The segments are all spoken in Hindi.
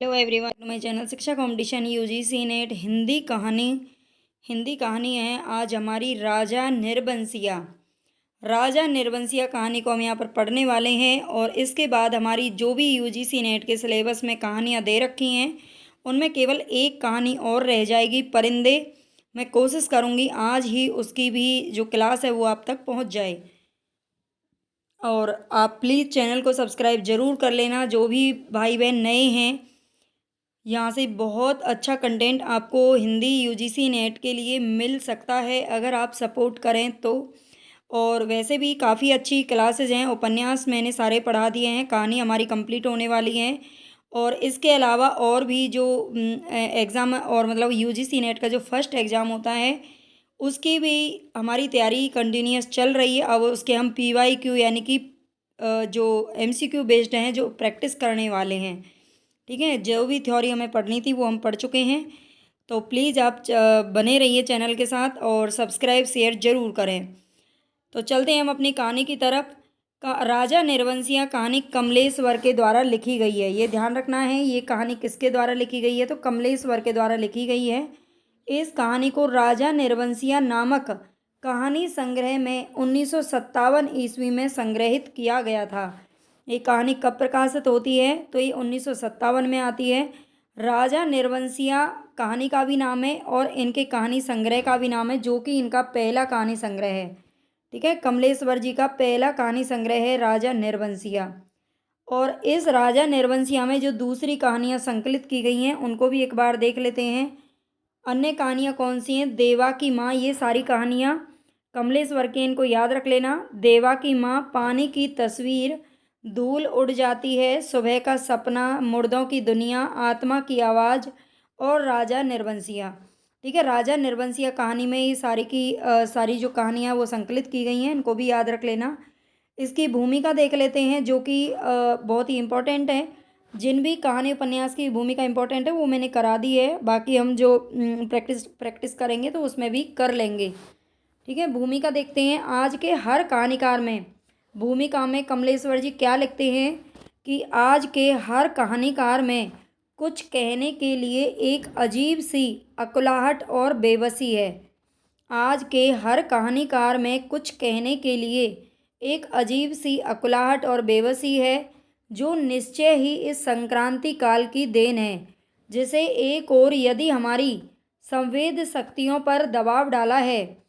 हेलो एवरीवन, माय चैनल शिक्षा कंपटीशन यूजीसी नेट हिंदी कहानी है आज हमारी राजा निर्बंसिया कहानी को हम यहाँ पर पढ़ने वाले हैं। और इसके बाद हमारी जो भी यूजीसी नेट के सिलेबस में कहानियाँ दे रखी हैं उनमें केवल एक कहानी और रह जाएगी, परिंदे। मैं कोशिश करूँगी आज ही उसकी भी जो क्लास है वो आप तक पहुँच जाए। और आप प्लीज़ चैनल को सब्सक्राइब ज़रूर कर लेना, जो भी भाई बहन नए हैं। यहाँ से बहुत अच्छा कंटेंट आपको हिंदी यूजीसी नेट के लिए मिल सकता है अगर आप सपोर्ट करें तो। और वैसे भी काफ़ी अच्छी क्लासेस हैं, उपन्यास मैंने सारे पढ़ा दिए हैं, कहानी हमारी कंप्लीट होने वाली हैं। और इसके अलावा और भी जो एग्ज़ाम और मतलब यूजीसी नेट का जो फर्स्ट एग्ज़ाम होता है उसकी भी हमारी तैयारी कंटिन्यूस चल रही है। अब उसके हम PYQ यानी कि जो MCQ बेस्ड हैं, जो प्रैक्टिस करने वाले हैं। ठीक है, जो भी थ्योरी हमें पढ़नी थी वो हम पढ़ चुके हैं। तो प्लीज़ आप बने रहिए चैनल के साथ और सब्सक्राइब शेयर ज़रूर करें। तो चलते हैं हम अपनी कहानी की तरफ। राजा निर्वंशिया कहानी कमलेश्वर के द्वारा लिखी गई है। ये ध्यान रखना है, ये कहानी किसके द्वारा लिखी गई है, तो कमलेश्वर के द्वारा लिखी गई है। इस कहानी को राजा निर्वंशिया नामक कहानी संग्रह में 1957 ईस्वी में संग्रहित किया गया था। ये कहानी कब प्रकाशित होती है, तो ये 1957 में आती है। राजा निर्वंशिया कहानी का भी नाम है और इनके कहानी संग्रह का भी नाम है, जो कि इनका पहला कहानी संग्रह है। ठीक है, कमलेश्वर जी का पहला कहानी संग्रह है राजा निर्वंशिया। और इस राजा निर्वंशिया में जो दूसरी कहानियाँ संकलित की गई हैं उनको भी एक बार देख लेते हैं। अन्य कहानियाँ कौन सी हैं? देवा की माँ, ये सारी कहानियाँ कमलेश्वर के, इनको याद रख लेना। देवा की माँ, पानी की तस्वीर, धूल उड़ जाती है, सुबह का सपना, मुर्दों की दुनिया, आत्मा की आवाज़ और राजा निर्वंशिया। ठीक है, राजा निर्वंशिया कहानी में ये सारी की सारी जो कहानियाँ वो संकलित की गई हैं, इनको भी याद रख लेना। इसकी भूमिका देख लेते हैं, जो कि बहुत ही इम्पोर्टेंट है। जिन भी कहानी उपन्यास की भूमिका इम्पोर्टेंट है वो मैंने करा दी है, बाकी हम जो प्रैक्टिस करेंगे तो उसमें भी कर लेंगे। ठीक है, भूमिका देखते हैं। आज के हर कहानीकार में भूमिका में कमलेश्वर जी क्या लिखते हैं कि आज के हर कहानीकार में कुछ कहने के लिए एक अजीब सी अकुलाहट और बेबसी है। आज के हर कहानीकार में कुछ कहने के लिए एक अजीब सी अकुलाहट और बेबसी है, जो निश्चय ही इस संक्रांति काल की देन है, जिसे एक और यदि हमारी संवेद शक्तियों पर दबाव डाला है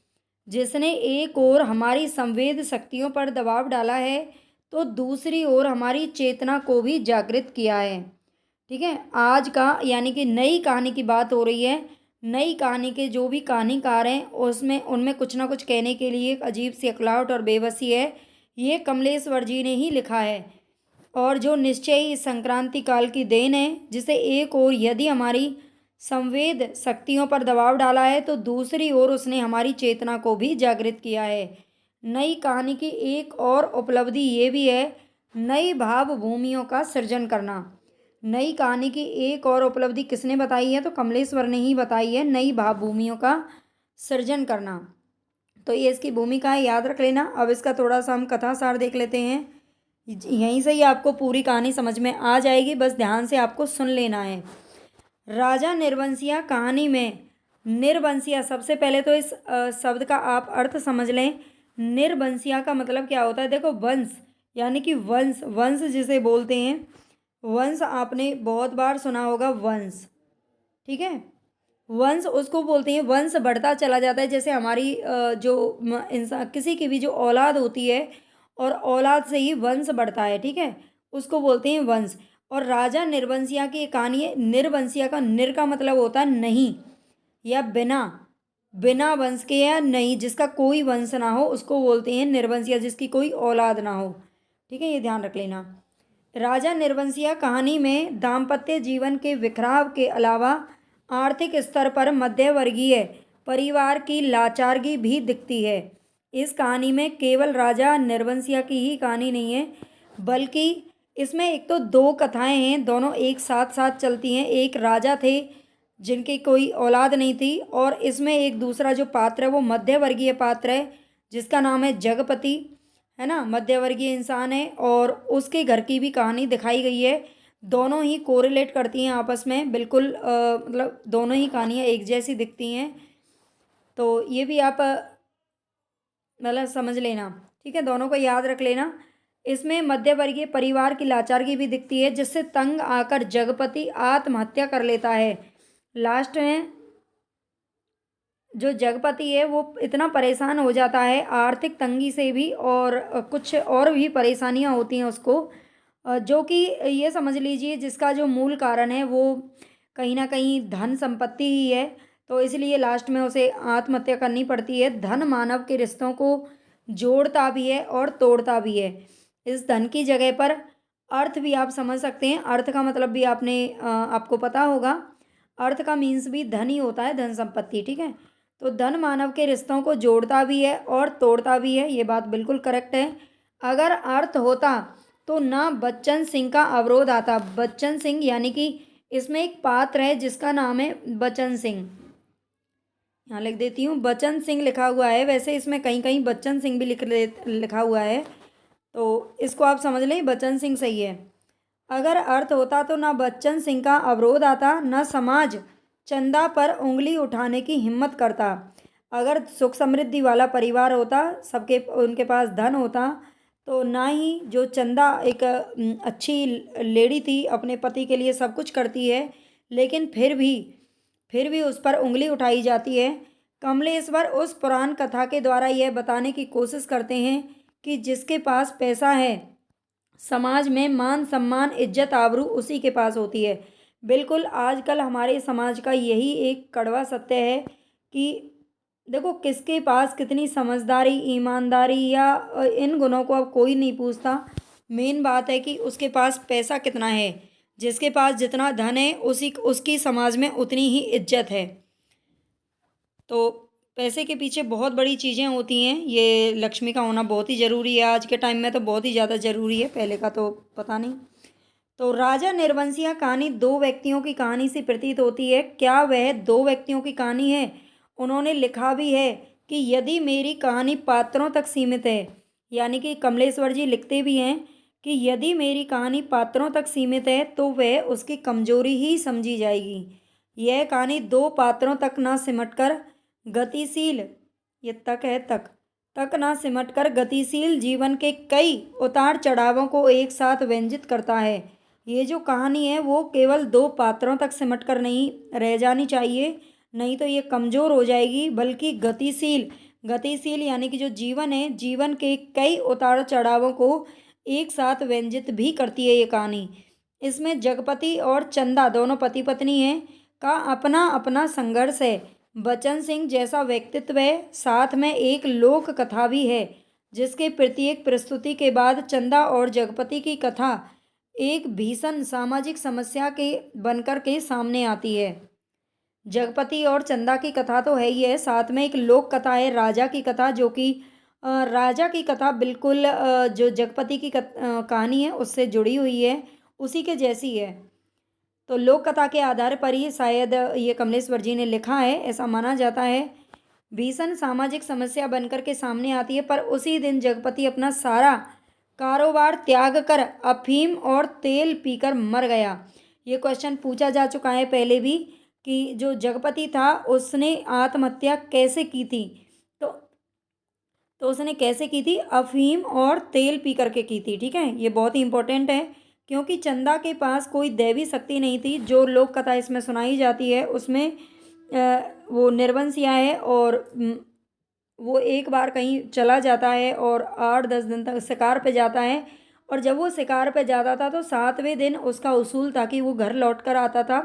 जिसने एक ओर हमारी संवेद शक्तियों पर दबाव डाला है तो दूसरी ओर हमारी चेतना को भी जागृत किया है। ठीक है, आज का यानी कि नई कहानी की बात हो रही है। नई कहानी के जो भी कहानीकार हैं उसमें उनमें कुछ ना कुछ कहने के लिए एक अजीब सी अकलाहट और बेबसी है। ये कमलेश्वर जी ने ही लिखा है। और जो निश्चय ही इस संक्रांति काल की देन है, जिसे एक ओर यदि हमारी संवेद शक्तियों पर दबाव डाला है तो दूसरी ओर उसने हमारी चेतना को भी जागृत किया है। नई कहानी की एक और उपलब्धि ये भी है, नई भाव भूमियों का सृजन करना। नई कहानी की एक और उपलब्धि किसने बताई है, तो कमलेश्वर ने ही बताई है, नई भाव भूमियों का सृजन करना। तो ये इसकी भूमिका है, याद रख लेना। अब इसका थोड़ा सा हम कथा सार देख लेते हैं। यहीं से ही आपको पूरी कहानी समझ में आ जाएगी, बस ध्यान से आपको सुन लेना है। राजा निर्वंशिया कहानी में निर्वंशिया, सबसे पहले तो इस शब्द का आप अर्थ समझ लें। निर्वंशिया का मतलब क्या होता है? देखो, वंश यानी कि वंश, वंश जिसे बोलते हैं, वंश आपने बहुत बार सुना होगा, वंश। ठीक है, वंश उसको बोलते हैं, वंश बढ़ता चला जाता है। जैसे हमारी जो इंसान, किसी की भी जो औलाद होती है और औलाद से ही वंश बढ़ता है, ठीक है, उसको बोलते हैं वंश। और राजा निर्वंशिया की एक कहानी है। निर्वंशिया का निर का मतलब होता है नहीं या बिना, बिना वंश के या नहीं, जिसका कोई वंश ना हो उसको बोलते हैं निर्वंशिया, जिसकी कोई औलाद ना हो। ठीक है, ये ध्यान रख लेना। राजा निर्वंशिया कहानी में दाम्पत्य जीवन के बिखराव के अलावा आर्थिक स्तर पर मध्यवर्गीय परिवार की लाचारगी भी दिखती है। इस कहानी में केवल राजा निर्वंशिया की ही कहानी नहीं है, बल्कि इसमें एक तो दो कथाएं हैं, दोनों एक साथ साथ चलती हैं। एक राजा थे जिनकी कोई औलाद नहीं थी, और इसमें एक दूसरा जो पात्र है वो मध्यवर्गीय पात्र है, जिसका नाम है जगपति, है ना, मध्यवर्गीय इंसान है, और उसके घर की भी कहानी दिखाई गई है। दोनों ही कोरिलेट करती हैं आपस में, बिल्कुल मतलब दोनों ही कहानियाँ एक जैसी दिखती हैं। तो ये भी आप मतलब समझ लेना, ठीक है, दोनों को याद रख लेना। इसमें मध्यवर्गीय परिवार की लाचारगी भी दिखती है, जिससे तंग आकर जगपति आत्महत्या कर लेता है। लास्ट में जो जगपति है वो इतना परेशान हो जाता है आर्थिक तंगी से भी, और कुछ और भी परेशानियां होती हैं उसको, जो कि ये समझ लीजिए जिसका जो मूल कारण है वो कहीं ना कहीं धन संपत्ति ही है। तो इसलिए लास्ट में उसे आत्महत्या करनी पड़ती है। धन मानव के रिश्तों को जोड़ता भी है और तोड़ता भी है। इस धन की जगह पर अर्थ भी आप समझ सकते हैं। अर्थ का मतलब भी आपको पता होगा। अर्थ का मीन्स भी धन ही होता है, धन संपत्ति, ठीक है। तो धन मानव के रिश्तों को जोड़ता भी है और तोड़ता भी है, ये बात बिल्कुल करेक्ट है। अगर अर्थ होता तो ना बच्चन सिंह का अवरोध आता। बच्चन सिंह यानी कि इसमें एक पात्र है जिसका नाम है बच्चन सिंह। यहाँ लिख देती हूँ, बच्चन सिंह लिखा हुआ है, वैसे इसमें कहीं कहीं बच्चन सिंह भी लिखा हुआ है, तो इसको आप समझ लें बच्चन सिंह सही है। अगर अर्थ होता तो ना बच्चन सिंह का अवरोध आता, न समाज चंदा पर उंगली उठाने की हिम्मत करता। अगर सुख समृद्धि वाला परिवार होता, सबके उनके पास धन होता, तो ना ही जो चंदा एक अच्छी लेडी थी, अपने पति के लिए सब कुछ करती है, लेकिन फिर भी उस पर उंगली उठाई जाती है। कमलेश्वर उस पुराण कथा के द्वारा यह बताने की कोशिश करते हैं कि जिसके पास पैसा है, समाज में मान सम्मान इज्जत आबरू उसी के पास होती है। बिल्कुल आजकल हमारे समाज का यही एक कड़वा सत्य है कि देखो किसके पास कितनी समझदारी, ईमानदारी या इन गुणों को अब कोई नहीं पूछता। मेन बात है कि उसके पास पैसा कितना है। जिसके पास जितना धन है उसी उसकी समाज में उतनी ही इज्जत है। तो पैसे के पीछे बहुत बड़ी चीज़ें होती हैं। ये लक्ष्मी का होना बहुत ही ज़रूरी है, आज के टाइम में तो बहुत ही ज़्यादा ज़रूरी है, पहले का तो पता नहीं। तो राजा निर्वंशिया कहानी दो व्यक्तियों की कहानी से प्रतीत होती है। क्या वह दो व्यक्तियों की कहानी है? उन्होंने लिखा भी है कि यदि मेरी कहानी पात्रों तक सीमित है, यानी कि कमलेश्वर जी लिखते भी हैं कि यदि मेरी कहानी पात्रों तक सीमित है तो वह उसकी कमजोरी ही समझी जाएगी। यह कहानी दो पात्रों तक ना सिमटकर गतिशील, ये तक है तक ना सिमटकर गतिशील जीवन के कई उतार चढ़ावों को एक साथ व्यंजित करता है। ये जो कहानी है वो केवल दो पात्रों तक सिमटकर नहीं रह जानी चाहिए, नहीं तो ये कमज़ोर हो जाएगी, बल्कि गतिशील यानी कि जो जीवन है, जीवन के कई उतार चढ़ावों को एक साथ व्यंजित भी करती है ये कहानी। इसमें जगपति और चंदा दोनों पति पत्नी हैं का अपना अपना संघर्ष है। बच्चन सिंह जैसा व्यक्तित्व है, साथ में एक लोक कथा भी है जिसके प्रत्येक प्रस्तुति के बाद चंदा और जगपति की कथा एक भीषण सामाजिक समस्या के बनकर के सामने आती है। जगपति और चंदा की कथा तो है ही है, साथ में एक लोक कथा है राजा की कथा, जो कि राजा की कथा बिल्कुल जो जगपति की कहानी है उससे जुड़ी हुई है, उसी के जैसी है। तो लोक कथा के आधार पर ही शायद ये कमलेश्वर जी ने लिखा है, ऐसा माना जाता है। भीषण सामाजिक समस्या बनकर के सामने आती है, पर उसी दिन जगपति अपना सारा कारोबार त्याग कर अफीम और तेल पीकर मर गया। ये क्वेश्चन पूछा जा चुका है पहले भी कि जो जगपति था उसने आत्महत्या कैसे की थी। तो उसने कैसे की थी? अफीम और तेल पी करके की थी, ठीक है। ये बहुत ही इंपॉर्टेंट है क्योंकि चंदा के पास कोई दैवी शक्ति नहीं थी। जो लोक कथा इसमें सुनाई जाती है उसमें वो निर्वंशिया है और वो एक बार कहीं चला जाता है और 8-10 दिन तक शिकार पे जाता है, और जब वो शिकार पे जाता था तो 7वें दिन उसका उसूल था कि वो घर लौट कर आता था।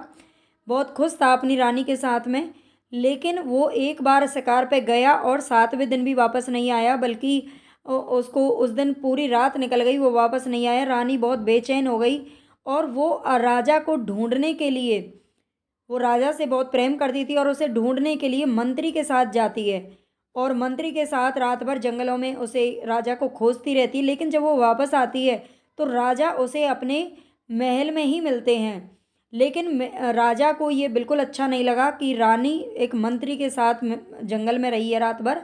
बहुत खुश था अपनी रानी के साथ में, लेकिन वो एक बार शिकार पे गया और 7वें दिन भी वापस नहीं आया, बल्कि उसको उस दिन पूरी रात निकल गई, वो वापस नहीं आया। रानी बहुत बेचैन हो गई और वो राजा को ढूंढने के लिए, वो राजा से बहुत प्रेम करती थी और उसे ढूंढने के लिए मंत्री के साथ जाती है और मंत्री के साथ रात भर जंगलों में उसे राजा को खोजती रहती। लेकिन जब वो वापस आती है तो राजा उसे अपने महल में ही मिलते हैं। लेकिन राजा को ये बिल्कुल अच्छा नहीं लगा कि रानी एक मंत्री के साथ जंगल में रही है रात भर,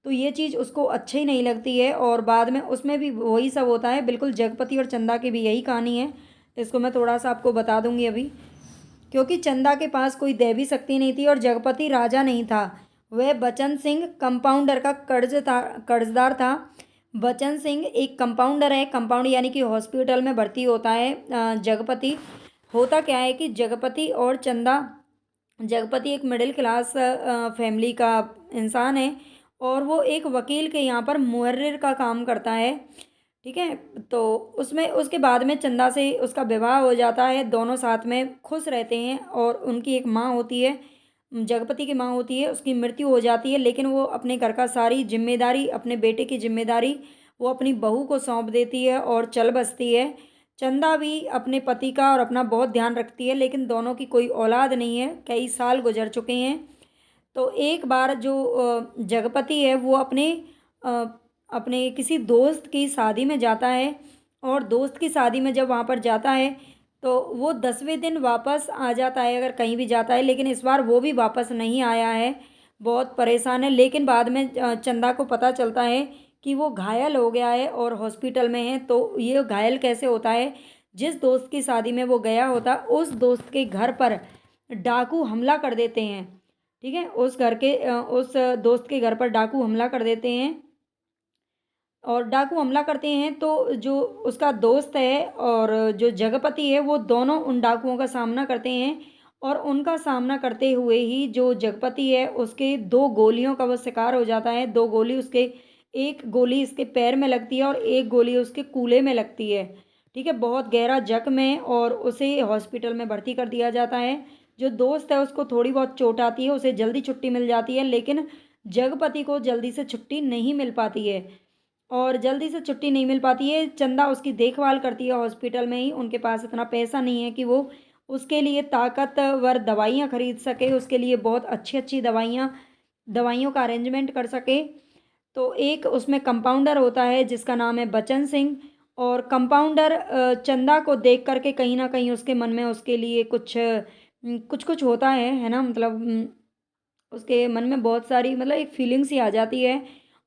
तो ये चीज़ उसको अच्छी ही नहीं लगती है। और बाद में उसमें भी वही सब होता है, बिल्कुल जगपति और चंदा की भी यही कहानी है। तो इसको मैं थोड़ा सा आपको बता दूंगी अभी। क्योंकि चंदा के पास कोई दैवी शक्ति नहीं थी और जगपति राजा नहीं था, वह बचन सिंह कंपाउंडर का कर्जदार था। बचन सिंह एक कंपाउंडर है, कंपाउंड यानी कि हॉस्पिटल में भर्ती होता है जगपति। होता क्या है कि जगपति और चंदा, जगपति एक मिडिल क्लास फैमिली का इंसान है और वो एक वकील के यहाँ पर मुहर्रिर का काम करता है। ठीक है, तो उसमें उसके बाद में चंदा से उसका विवाह हो जाता है, दोनों साथ में खुश रहते हैं और उनकी एक माँ होती है, जगपति की माँ होती है, उसकी मृत्यु हो जाती है। लेकिन वो अपने घर का सारी जिम्मेदारी, अपने बेटे की जिम्मेदारी वो अपनी बहू को सौंप देती है और चल बसती है। चंदा भी अपने पति का और अपना बहुत ध्यान रखती है, लेकिन दोनों की कोई औलाद नहीं है, कई साल गुजर चुके हैं। तो एक बार जो जगपति है वो अ, अपने किसी दोस्त की शादी में जाता है और दोस्त की शादी में जब वहाँ पर जाता है तो वो 10वें दिन वापस आ जाता है, अगर कहीं भी जाता है, लेकिन इस बार वो भी वापस नहीं आया है, बहुत परेशान है। लेकिन बाद में चंदा को पता चलता है कि वो घायल हो गया है और हॉस्पिटल में है। तो ये घायल कैसे होता है, जिस दोस्त की शादी में वो गया होता उस दोस्त के घर पर डाकू हमला कर देते हैं। ठीक है, उस दोस्त के घर पर डाकू हमला कर देते हैं और डाकू हमला करते हैं तो जो उसका दोस्त है और जो जगपति है वो दोनों उन डाकुओं का सामना करते हैं। और उनका सामना करते हुए ही जो जगपति है उसके 2 गोलियों का वो शिकार हो जाता है। 2 गोली उसके, एक गोली इसके पैर में लगती है और एक गोली उसके कूल्हे में लगती है। ठीक है, बहुत गहरा जख्म है और उसे हॉस्पिटल में भर्ती कर दिया जाता है। जो दोस्त है उसको थोड़ी बहुत चोट आती है, उसे जल्दी छुट्टी मिल जाती है, लेकिन जगपति को जल्दी से छुट्टी नहीं मिल पाती है। और जल्दी से छुट्टी नहीं मिल पाती है, चंदा उसकी देखभाल करती है हॉस्पिटल में ही। उनके पास इतना पैसा नहीं है कि वो उसके लिए ताकतवर दवाइयाँ खरीद सके, उसके लिए बहुत अच्छी अच्छी दवाइयों का अरेंजमेंट कर सके। तो एक उसमें कंपाउंडर होता है जिसका नाम है बचन सिंह। और कंपाउंडर चंदा को देख करके कहीं ना कहीं उसके मन में उसके लिए कुछ कुछ होता है ना, मतलब उसके मन में बहुत सारी, मतलब एक फीलिंग्स ही आ जाती है।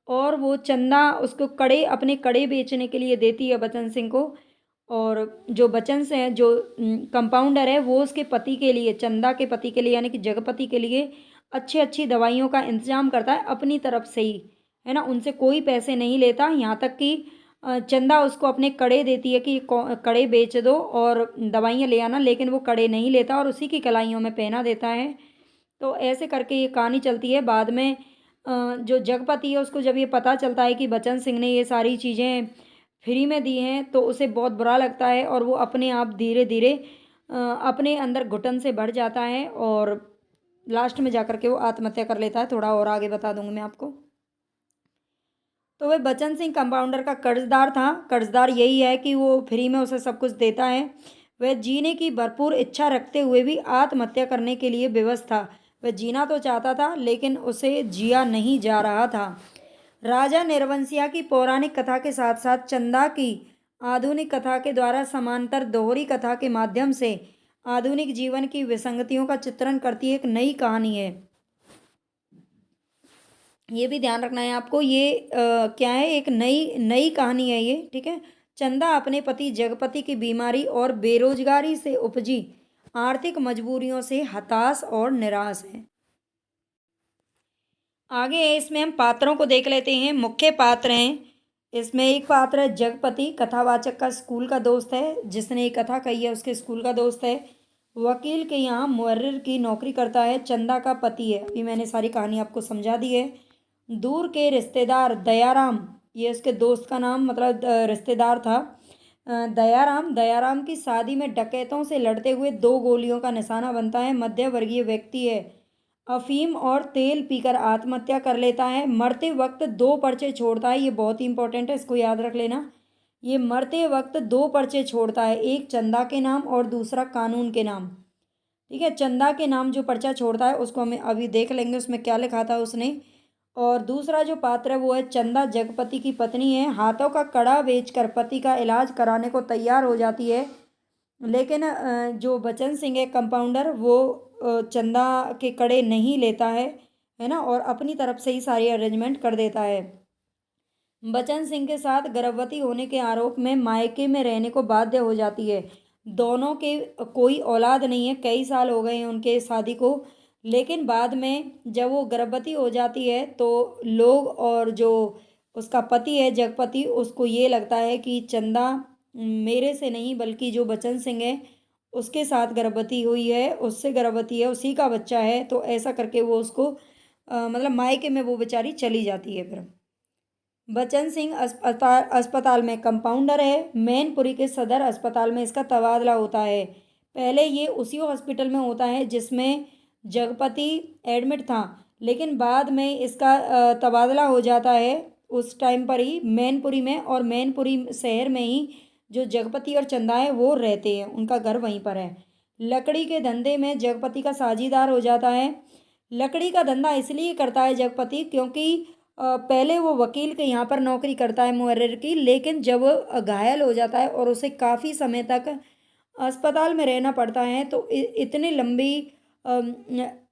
और वो चंदा उसको अपने कड़े बेचने के लिए देती है बचन सिंह को। और जो बचन से है, जो कंपाउंडर है, वो उसके पति के लिए, चंदा के पति के लिए यानी कि जगपति के लिए अच्छी अच्छी दवाइयों का इंतजाम करता है अपनी तरफ से ही, है ना, उनसे कोई पैसे नहीं लेता। यहाँ तक कि चंदा उसको अपने कड़े देती है कि कड़े बेच दो और दवाइयाँ ले आना, लेकिन वो कड़े नहीं लेता और उसी की कलाइयों में पहना देता है। तो ऐसे करके ये कहानी चलती है। बाद में जो जगपति है उसको जब ये पता चलता है कि बचन सिंह ने ये सारी चीज़ें फ्री में दी हैं तो उसे बहुत बुरा लगता है और वो अपने आप धीरे धीरे अपने अंदर घुटन से भर जाता है और लास्ट में जाकर के वो आत्महत्या कर लेता है। थोड़ा और आगे बता दूंगी मैं आपको। तो वह बचन सिंह कंपाउंडर का कर्जदार था। कर्जदार यही है कि वो फ्री में उसे सब कुछ देता है। वह जीने की भरपूर इच्छा रखते हुए भी आत्महत्या करने के लिए विवश था। वह जीना तो चाहता था लेकिन उसे जिया नहीं जा रहा था। राजा निरवंशिया की पौराणिक कथा के साथ साथ चंदा की आधुनिक कथा के द्वारा समांतर दोहरी कथा के माध्यम से आधुनिक जीवन की विसंगतियों का चित्रण करती एक नई कहानी है। ये भी ध्यान रखना है आपको, ये क्या है, एक नई नई कहानी है ये। ठीक है, चंदा अपने पति जगपति की बीमारी और बेरोजगारी से उपजी आर्थिक मजबूरियों से हताश और निराश है। आगे है, इसमें हम पात्रों को देख लेते हैं। मुख्य पात्र हैं इसमें, एक पात्र है जगपति, कथावाचक का स्कूल का दोस्त है, जिसने एक कथा कही है उसके स्कूल का दोस्त है। वकील के यहाँ मुहर्रिर की नौकरी करता है, चंदा का पति है। अभी मैंने सारी कहानी आपको समझा दी है। दूर के रिश्तेदार दयाराम, ये उसके दोस्त का नाम, मतलब रिश्तेदार था। दयाराम, दयाराम की शादी में डकैतों से लड़ते हुए 2 गोलियों का निशाना बनता है। मध्य वर्गीय व्यक्ति है, अफीम और तेल पीकर आत्महत्या कर लेता है। मरते वक्त 2 पर्चे छोड़ता है, ये बहुत ही इंपॉर्टेंट है, इसको याद रख लेना। ये मरते वक्त 2 पर्चे छोड़ता है, एक चंदा के नाम और दूसरा कानून के नाम। ठीक है, चंदा के नाम जो पर्चा छोड़ता है उसको हमें अभी देख लेंगे उसमें क्या लिखा था उसने। और दूसरा जो पात्र है वो है चंदा, जगपति की पत्नी है, हाथों का कड़ा बेचकर पति का इलाज कराने को तैयार हो जाती है। लेकिन जो बचन सिंह है कंपाउंडर, वो चंदा के कड़े नहीं लेता है ना, और अपनी तरफ से ही सारी अरेंजमेंट कर देता है। बचन सिंह के साथ गर्भवती होने के आरोप में मायके में रहने को बाध्य हो जाती है। दोनों के कोई औलाद नहीं है, कई साल हो गए हैं उनके शादी को। लेकिन बाद में जब वो गर्भवती हो जाती है तो लोग और जो उसका पति है जगपति, उसको ये लगता है कि चंदा मेरे से नहीं बल्कि जो बचन सिंह है उसके साथ गर्भवती हुई है, उससे गर्भवती है, उसी का बच्चा है। तो ऐसा करके वो उसको मतलब मायके में वो बेचारी चली जाती है। फिर बचन सिंह अस्पताल अस्पताल में कंपाउंडर है, मैनपुरी के सदर अस्पताल में इसका तबादला होता है। पहले ये उसी हॉस्पिटल में होता है जिसमें जगपति एडमिट था, लेकिन बाद में इसका तबादला हो जाता है उस टाइम पर ही मैनपुरी में, और मैनपुरी शहर में ही जो जगपति और चंदा है वो रहते हैं, उनका घर वहीं पर है। लकड़ी के धंधे में जगपति का साझीदार हो जाता है। लकड़ी का धंधा इसलिए करता है जगपति क्योंकि पहले वो वकील के यहाँ पर नौकरी करता है मुहर्रिर की, लेकिन जब वो घायल हो जाता है और उसे काफ़ी समय तक अस्पताल में रहना पड़ता है तो इतनी लंबी अम,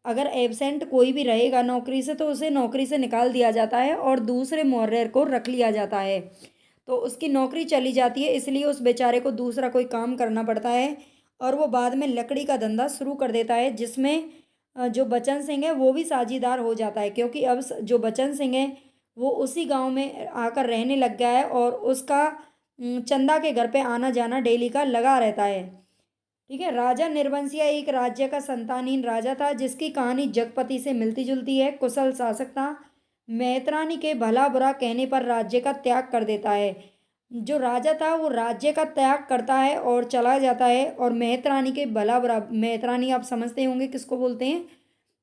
अगर एब्सेंट कोई भी रहेगा नौकरी से तो उसे नौकरी से निकाल दिया जाता है और दूसरे मुहर्रिर को रख लिया जाता है। तो उसकी नौकरी चली जाती है, इसलिए उस बेचारे को दूसरा कोई काम करना पड़ता है और वो बाद में लकड़ी का धंधा शुरू कर देता है, जिसमें जो बचन सिंह है वो भी साझीदार हो जाता है, क्योंकि अब जो बचन सिंह है वो उसी गांव में आकर रहने लग गया है और उसका चंदा के घर पे आना जाना डेली का लगा रहता है। ठीक है। राजा निर्वंशिया एक राज्य का संतानहीन राजा था जिसकी कहानी जगपति से मिलती जुलती है। कुशल शासक था, मैतरानी के भला बुरा कहने पर राज्य का त्याग कर देता है। जो राजा था वो राज्य का त्याग करता है और चला जाता है, और मेहतरानी के भला बुरा, मेहतरानी आप समझते होंगे किसको बोलते हैं।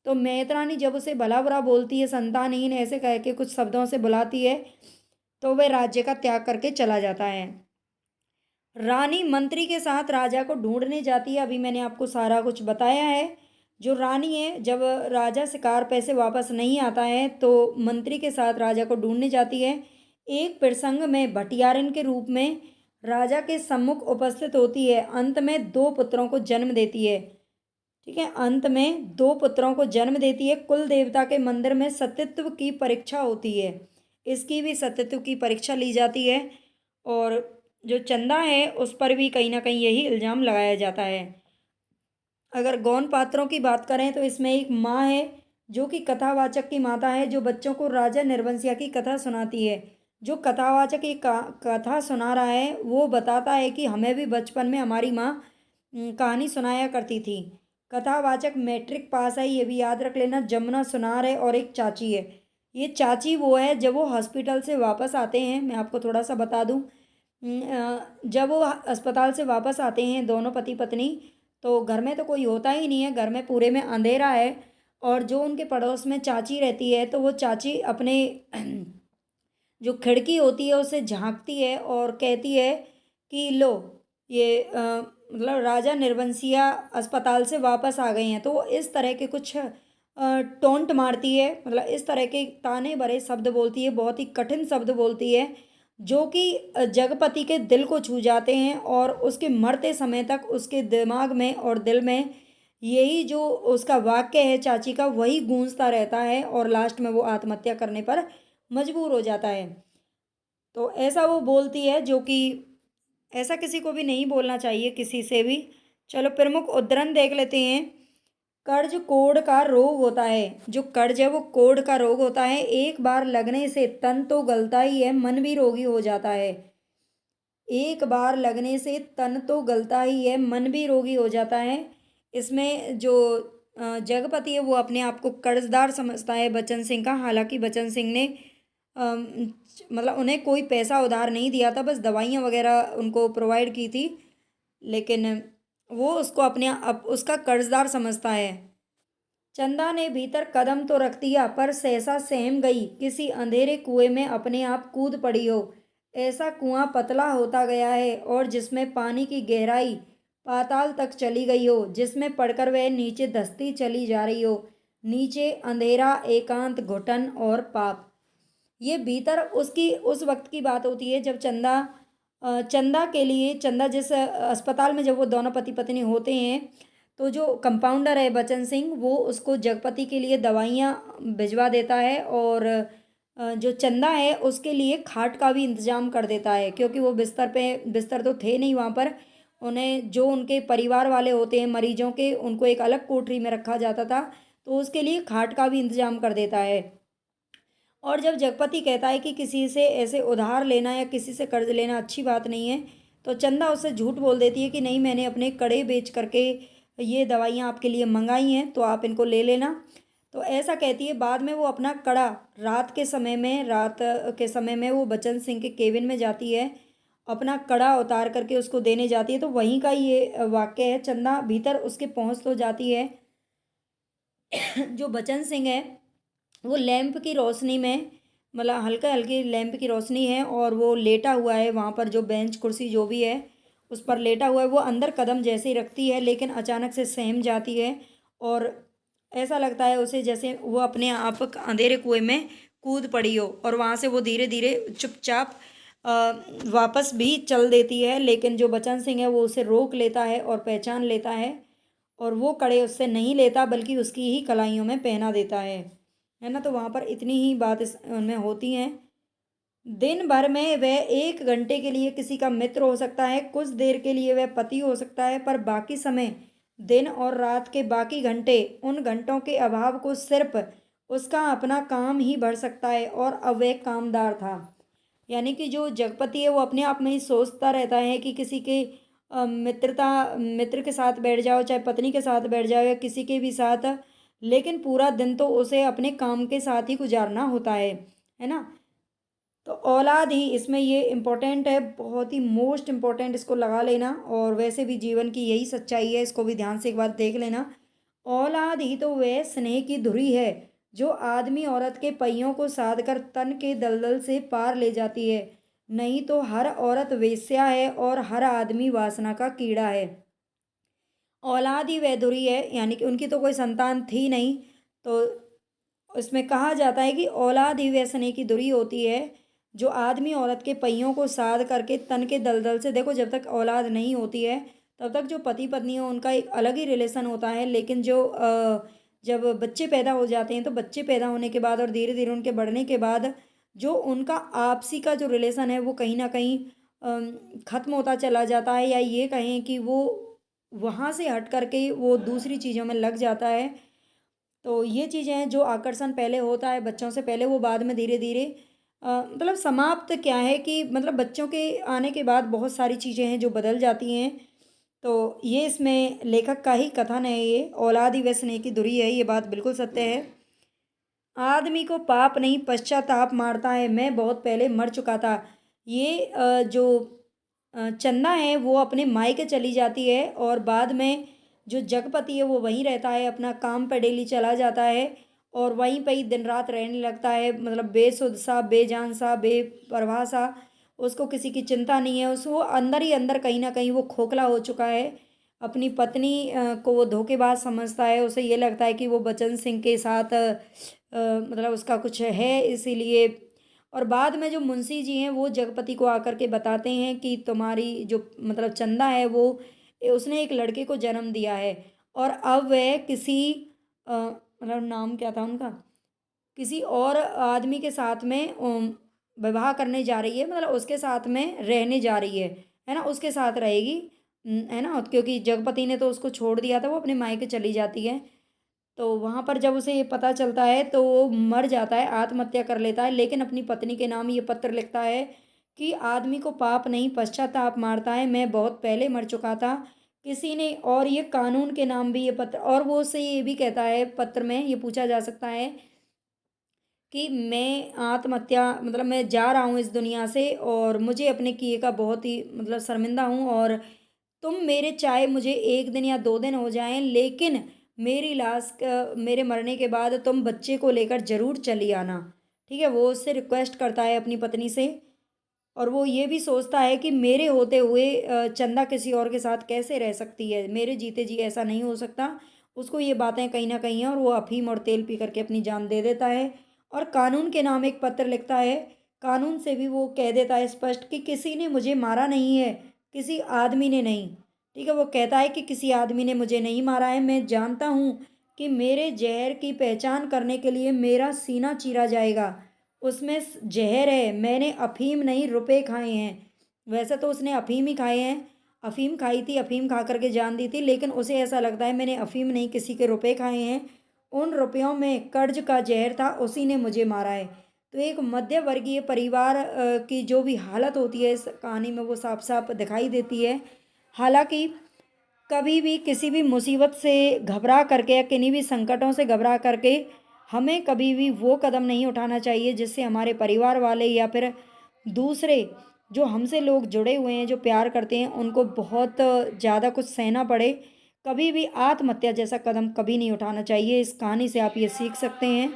तो मेहतरानी जब उसे भला बुरा बोलती है, संतानहीन ऐसे कह के कुछ शब्दों से बुलाती है, तो वह राज्य का त्याग करके चला जाता है। रानी मंत्री के साथ राजा को ढूंढने जाती है। अभी मैंने आपको सारा कुछ बताया है। जो रानी है, जब राजा शिकार पे से वापस नहीं आता है तो मंत्री के साथ राजा को ढूंढने जाती है। एक प्रसंग में भटियारन के रूप में राजा के सम्मुख उपस्थित होती है। अंत में दो पुत्रों को जन्म देती है। ठीक है, अंत में दो पुत्रों को जन्म देती है। कुल देवता के मंदिर में सतीत्व की परीक्षा होती है, इसकी भी सतीत्व की परीक्षा ली जाती है। और जो चंदा है उस पर भी कहीं ना कहीं यही इल्ज़ाम लगाया जाता है। अगर गौण पात्रों की बात करें तो इसमें एक माँ है जो कि कथावाचक की माता है, जो बच्चों को राजा निर्वंशिया की कथा सुनाती है। जो कथावाचक एक कथा सुना रहा है वो बताता है कि हमें भी बचपन में हमारी माँ कहानी सुनाया करती थी। कथावाचक मैट्रिक पास है, ये भी याद रख लेना। जमुना सुनार है और एक चाची है। ये चाची वो है जब वो हॉस्पिटल से वापस आते हैं, मैं आपको थोड़ा सा बता दूं। जब वो अस्पताल से वापस आते हैं दोनों पति पत्नी, तो घर में तो कोई होता ही नहीं है, घर में पूरे में अंधेरा है। और जो उनके पड़ोस में चाची रहती है तो वो चाची अपने जो खिड़की होती है उसे झांकती है और कहती है कि लो, ये मतलब राजा निर्वंशिया अस्पताल से वापस आ गए हैं। तो वो इस तरह के कुछ टोंट मारती है, मतलब इस तरह के ताने भरे शब्द बोलती है, बहुत ही कठिन शब्द बोलती है जो कि जगपति के दिल को छू जाते हैं। और उसके मरते समय तक उसके दिमाग में और दिल में यही जो उसका वाक्य है चाची का वही गूंजता रहता है, और लास्ट में वो आत्महत्या करने पर मजबूर हो जाता है। तो ऐसा वो बोलती है जो कि ऐसा किसी को भी नहीं बोलना चाहिए, किसी से भी। चलो प्रमुख उद्धरण देख लेते हैं। कर्ज कोढ़ का रोग होता है। जो कर्ज है वो कोढ़ का रोग होता है। एक बार लगने से तन तो गलता ही है, मन भी रोगी हो जाता है। एक बार लगने से तन तो गलता ही है, मन भी रोगी हो जाता है। इसमें जो जगपति है वो अपने आप को कर्जदार समझता है बचन सिंह का। हालांकि बचन सिंह ने मतलब उन्हें कोई पैसा उधार नहीं दिया था, बस दवाइयाँ वगैरह उनको प्रोवाइड की थी, लेकिन वो उसको उसका कर्जदार समझता है। चंदा ने भीतर कदम तो रख दिया पर सहसा सहम गई, किसी अंधेरे कुएं में अपने आप कूद पड़ी हो। ऐसा कुआं पतला होता गया है और जिसमें पानी की गहराई पाताल तक चली गई हो, जिसमें पड़कर वह नीचे धंसती चली जा रही हो। नीचे अंधेरा, एकांत, घुटन और पाप। ये भीतर उसकी उस वक्त की बात होती है जब चंदा के लिए, चंदा जिस अस्पताल में जब वो दोनों पति पत्नी होते हैं, तो जो कंपाउंडर है बचन सिंह वो उसको जगपति के लिए दवाइयाँ भिजवा देता है, और जो चंदा है उसके लिए खाट का भी इंतजाम कर देता है, क्योंकि वो बिस्तर तो थे नहीं वहाँ पर। उन्हें जो उनके परिवार वाले होते हैं मरीजों के, उनको एक अलग कोठरी में रखा जाता था, तो उसके लिए खाट का भी इंतजाम कर देता है। और जब जगपति कहता है कि किसी से ऐसे उधार लेना या किसी से कर्ज लेना अच्छी बात नहीं है, तो चंदा उससे झूठ बोल देती है कि नहीं, मैंने अपने कड़े बेच करके ये दवाइयाँ आपके लिए मंगाई हैं, तो आप इनको ले लेना। तो ऐसा कहती है। बाद में वो अपना कड़ा रात के समय में वो बचन सिंह के केबिन में जाती है, अपना कड़ा उतार करके उसको देने जाती है। तो वहीं का ये वाक्य है। चंदा भीतर उसके पहुंच तो जाती है। जो बचन सिंह है वो लैंप की रोशनी में, मतलब हल्का हल्की लैंप की रोशनी है, और वो लेटा हुआ है वहाँ पर, जो बेंच कुर्सी जो भी है उस पर लेटा हुआ है। वो अंदर कदम जैसे ही रखती है, लेकिन अचानक से सहम जाती है, और ऐसा लगता है उसे जैसे वो अपने आप अंधेरे कुएं में कूद पड़ी हो। और वहाँ से वो धीरे धीरे चुपचाप वापस भी चल देती है। लेकिन जो बचन सिंह है वो उसे रोक लेता है और पहचान लेता है, और वो कड़े उससे नहीं लेता बल्कि उसकी ही कलाइयों में पहना देता है ना। तो वहाँ पर इतनी ही बात इस उनमें होती हैं। दिन भर में वह 1 घंटे के लिए किसी का मित्र हो सकता है, कुछ देर के लिए वह पति हो सकता है, पर बाकी समय, दिन और रात के बाकी घंटे, उन घंटों के अभाव को सिर्फ उसका अपना काम ही भर सकता है। और अब वह कामदार था। यानी कि जो जगपति है वो अपने आप में ही सोचता रहता है कि किसी के मित्र के साथ बैठ जाओ, चाहे पत्नी के साथ बैठ जाओ या किसी के भी साथ, लेकिन पूरा दिन तो उसे अपने काम के साथ ही गुजारना होता है ना। तो औलाद ही इसमें ये इम्पोर्टेंट है, बहुत ही मोस्ट इम्पोर्टेंट, इसको लगा लेना। और वैसे भी जीवन की यही सच्चाई है, इसको भी ध्यान से एक बार देख लेना। औलाद ही तो वह स्नेह की धुरी है जो आदमी औरत के पहियों को साध कर तन के दलदल से पार ले जाती है। नहीं तो हर औरत वेश्या है और हर आदमी वासना का कीड़ा है। औलाद ही वह धुरी है, यानी कि उनकी तो कोई संतान थी नहीं, तो इसमें कहा जाता है कि औलाद ही वह स्नेह की धुरी होती है जो आदमी औरत के पहियों को साध करके तन के दलदल से, देखो जब तक औलाद नहीं होती है तब तक जो पति पत्नी हो उनका एक अलग ही रिलेशन होता है। लेकिन जो जब बच्चे पैदा हो जाते हैं, तो बच्चे पैदा होने के बाद और धीरे धीरे उनके बढ़ने के बाद जो उनका आपसी का जो रिलेशन है वो कहीं ना कहीं ख़त्म होता चला जाता है, या ये कहें कि वो वहाँ से हट करके वो दूसरी चीज़ों में लग जाता है। तो ये चीज़ें हैं, जो आकर्षण पहले होता है बच्चों से पहले, वो बाद में धीरे धीरे मतलब समाप्त क्या है कि मतलब बच्चों के आने के बाद बहुत सारी चीज़ें हैं जो बदल जाती हैं। तो ये इसमें लेखक का ही कथन है। ये औलाद ही वह स्नेह की धुरी है, ये बात बिल्कुल सत्य है। आदमी को पाप नहीं पश्चाताप मारता है, मैं बहुत पहले मर चुका था। ये जो चंदा है वो अपने मायके चली जाती है, और बाद में जो जगपति है वो वहीं रहता है, अपना काम पे डेली चला जाता है, और वहीं पे ही दिन रात रहने लगता है। मतलब बेसुध सा, बेजान सा, बेपरवाह सा, उसको किसी की चिंता नहीं है। उसको अंदर ही अंदर कहीं ना कहीं वो खोखला हो चुका है। अपनी पत्नी को वो धोखेबाज समझता है। उसे ये लगता है कि वो बचन सिंह के साथ मतलब उसका कुछ है, इसीलिए। और बाद में जो मुंशी जी हैं वो जगपति को आकर के बताते हैं कि तुम्हारी जो मतलब चंदा है वो, उसने एक लड़के को जन्म दिया है, और अब वह किसी मतलब नाम क्या था उनका, किसी और आदमी के साथ में विवाह करने जा रही है, मतलब उसके साथ में रहने जा रही है ना, उसके साथ रहेगी। है ना, क्योंकि जगपति ने तो उसको छोड़ दिया था, वो अपने मायके चली जाती है। तो वहाँ पर जब उसे ये पता चलता है तो वो मर जाता है, आत्महत्या कर लेता है, लेकिन अपनी पत्नी के नाम ये पत्र लिखता है कि आदमी को पाप नहीं पश्चाताप मारता है, मैं बहुत पहले मर चुका था किसी ने। और ये कानून के नाम भी ये पत्र, और वो उससे ये भी कहता है, पत्र में ये पूछा जा सकता है कि मैं आत्महत्या मतलब मैं जा रहा हूँ इस दुनिया से, और मुझे अपने किए का बहुत ही मतलब शर्मिंदा हूँ, और तुम मेरे चाहे मुझे 1 दिन या 2 दिन हो जाएं, लेकिन मेरी लाश मेरे मरने के बाद तुम बच्चे को लेकर जरूर चली आना। ठीक है, वो उससे रिक्वेस्ट करता है अपनी पत्नी से। और वो ये भी सोचता है कि मेरे होते हुए चंदा किसी और के साथ कैसे रह सकती है, मेरे जीते जी ऐसा नहीं हो सकता। उसको ये बातें कहीं ना कहीं हैं, और वो अफीम और तेल पी करके अपनी जान दे देता है, और कानून के नाम एक पत्र लिखता है। कानून से भी वो कह देता है स्पष्ट कि किसी ने मुझे मारा नहीं है, किसी आदमी ने नहीं। ठीक है, वो कहता है कि किसी आदमी ने मुझे नहीं मारा है, मैं जानता हूँ कि मेरे जहर की पहचान करने के लिए मेरा सीना चीरा जाएगा, उसमें जहर है, मैंने अफीम नहीं रुपए खाए हैं। वैसे तो उसने अफीम ही खाए हैं, अफ़ीम खाई थी, अफ़ीम खा कर के जान दी थी, लेकिन उसे ऐसा लगता है मैंने अफ़ीम नहीं किसी के रुपए खाए हैं, उन रुपयों में कर्ज का ज़हर था, उसी ने मुझे मारा है। तो एक मध्य वर्गीय परिवार की जो भी हालत होती है इस कहानी में वो साफ-साफ दिखाई देती है। हालाँकि कभी भी किसी भी मुसीबत से घबरा करके या किन्हीं भी संकटों से घबरा करके हमें कभी भी वो कदम नहीं उठाना चाहिए जिससे हमारे परिवार वाले या फिर दूसरे जो हमसे लोग जुड़े हुए हैं जो प्यार करते हैं उनको बहुत ज़्यादा कुछ सहना पड़े। कभी भी आत्महत्या जैसा कदम कभी नहीं उठाना चाहिए। इस कहानी से आप ये सीख सकते हैं।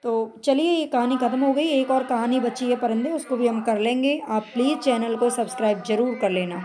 तो चलिए ये कहानी ख़त्म हो गई, एक और कहानी बची है परिंदे, उसको भी हम कर लेंगे। आप प्लीज़ चैनल को सब्सक्राइब ज़रूर कर लेना।